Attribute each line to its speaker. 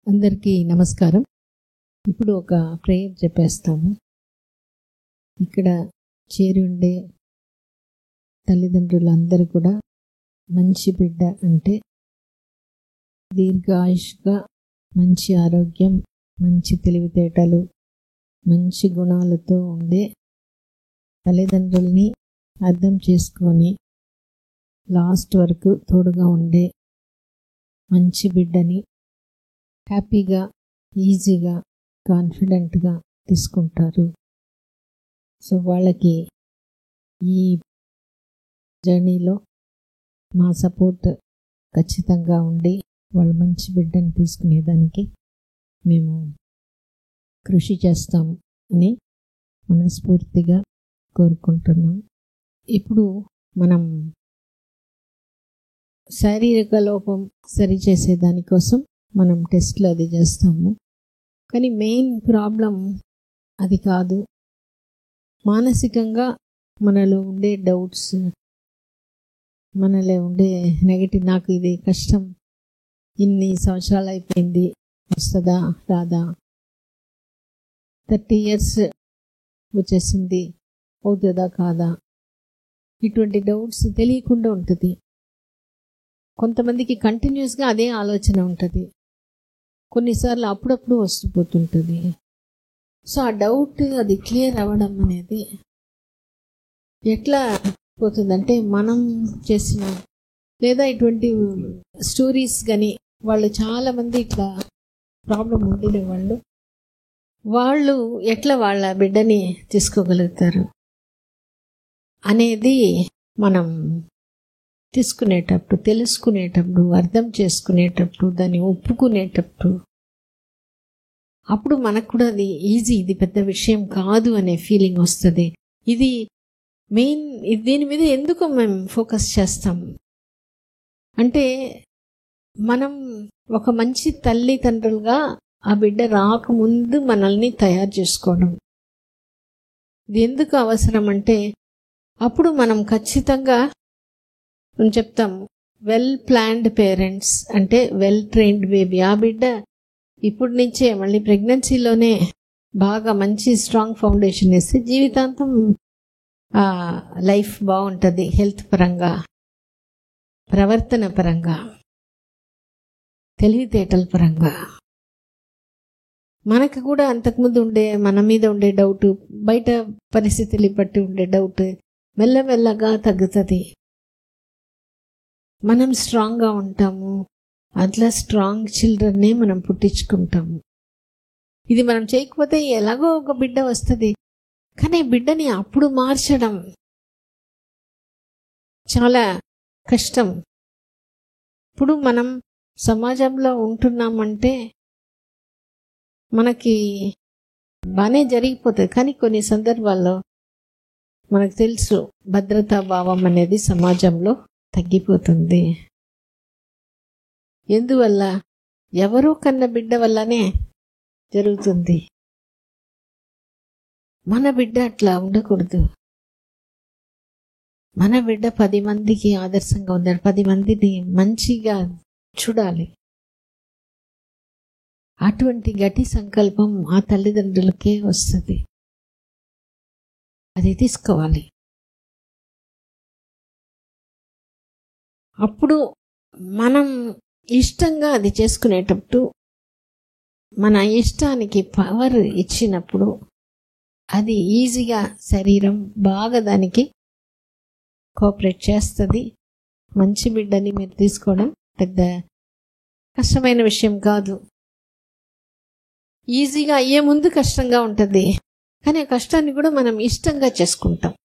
Speaker 1: అందరికీ నమస్కారం. ఇప్పుడు ఒక ప్రేయర్ చెప్పేస్తాము. ఇక్కడ చేరి ఉండే తల్లిదండ్రులందరూ కూడా మంచి బిడ్డ అంటే దీర్ఘాయుష్గా, మంచి ఆరోగ్యం, మంచి తెలివితేటలు, మంచి గుణాలతో ఉండే తల్లిదండ్రుల్ని అర్థం చేసుకొని లాస్ట్ వరకు తోడుగా ఉండే మంచి బిడ్డని హ్యాపీగా, ఈజీగా, కాన్ఫిడెంట్గా తీసుకుంటారు. సో వాళ్ళకి ఈ జర్నీలో మా సపోర్ట్ ఖచ్చితంగా ఉండి వాళ్ళ మంచి బిడ్డని తీసుకునేదానికి మేము కృషి చేస్తాం అని మనస్ఫూర్తిగా కోరుకుంటున్నాం. ఇప్పుడు మనం శారీరక లోపం సరిచేసే దానికోసం మనం టెస్ట్లు అది చేస్తాము. కానీ మెయిన్ ప్రాబ్లం అది కాదు. మానసికంగా మనలో ఉండే డౌట్స్, మనలో ఉండే నెగటివ్, నాకు ఇది కష్టం, ఇన్ని సంవత్సరాలు అయిపోయింది, వస్తుందా రాదా, 30 years వచ్చేసింది, అవుతుందా కాదా, ఇటువంటి డౌట్స్ తెలియకుండా ఉంటుంది. కొంతమందికి కంటిన్యూస్గా అదే ఆలోచన ఉంటుంది, కొన్నిసార్లు అప్పుడప్పుడు వస్తుపోతుంటుంది. సో ఆ డౌట్ అది క్లియర్ అవ్వడం అనేది ఎట్లా పోతుందంటే, మనం చేసిన లేదా ఇటువంటి స్టోరీస్ కానీ, వాళ్ళు చాలామంది ఇట్లా ప్రాబ్లం ఉండిన వాళ్ళు ఎట్లా వాళ్ళ బిడ్డని తీసుకోగలుగుతారు అనేది మనం తీసుకునేటప్పుడు, తెలుసుకునేటప్పుడు, అర్థం చేసుకునేటప్పుడు, దాన్ని ఒప్పుకునేటప్పుడు, అప్పుడు మనకు కూడా అది ఈజీ, ఇది పెద్ద విషయం కాదు అనే ఫీలింగ్ వస్తుంది. ఇది మెయిన్. దీని మీద ఎందుకు మేము ఫోకస్ చేస్తాం అంటే, మనం ఒక మంచి తల్లిదండ్రులుగా ఆ బిడ్డ రాకముందు మనల్ని తయారు చేసుకోవడం. ఇది ఎందుకు అవసరం అంటే, అప్పుడు మనం ఖచ్చితంగా చెప్తాం, వెల్ ప్లాన్డ్ పేరెంట్స్ అంటే వెల్ ట్రైన్డ్ బేబీ. ఆ బిడ్డ ఇప్పటి నుంచే మళ్ళీ ప్రెగ్నెన్సీలోనే బాగా మంచి స్ట్రాంగ్ ఫౌండేషన్ వేస్తే జీవితాంతం లైఫ్ బాగుంటుంది. హెల్త్ పరంగా, ప్రవర్తన పరంగా, తెలివితేటల పరంగా. మనకు కూడా అంతకుముందు ఉండే, మన మీద ఉండే డౌట్, బయట పరిస్థితులు బట్టి ఉండే డౌట్ మెల్లమెల్లగా తగ్గుతుంది. మనం స్ట్రాంగ్గా ఉంటాము. అట్లా స్ట్రాంగ్ చిల్డ్రన్నే మనం పుట్టించుకుంటాము. ఇది మనం చేయకపోతే ఎలాగో ఒక బిడ్డ వస్తుంది, కానీ బిడ్డని అప్పుడు మార్చడం చాలా కష్టం. ఇప్పుడు మనం సమాజంలో ఉంటున్నామంటే మనకి బాగానే జరిగిపోతుంది, కానీ కొన్ని సందర్భాల్లో మనకు తెలుసు భద్రతా భావం అనేది సమాజంలో తగ్గిపోతుంది. ఎందువల్ల? ఎవరో కన్న బిడ్డ వల్లనే జరుగుతుంది. మన బిడ్డ అట్లా ఉండకూడదు. మన బిడ్డ 10 మందికి ఆదర్శంగా ఉండాలి, 10 మందిని మంచిగా చూడాలి. అటువంటి గట్టి సంకల్పం ఆ తల్లిదండ్రులకే వస్తుంది. అది తీసుకోవాలి. అప్పుడు మనం ఇష్టంగా అది చేసుకునేటప్పుడు, మన ఇష్టానికి పవర్ ఇచ్చినప్పుడు అది ఈజీగా శరీరం బాగా దానికి కోఆపరేట్ చేస్తుంది. మంచి బిడ్డని మీరు తీసుకోవడం పెద్ద కష్టమైన విషయం కాదు. ఈజీగా అయ్యే ముందు కష్టంగా ఉంటుంది, కానీ ఆ కష్టాన్ని కూడా మనం ఇష్టంగా తీసుకుంటాం.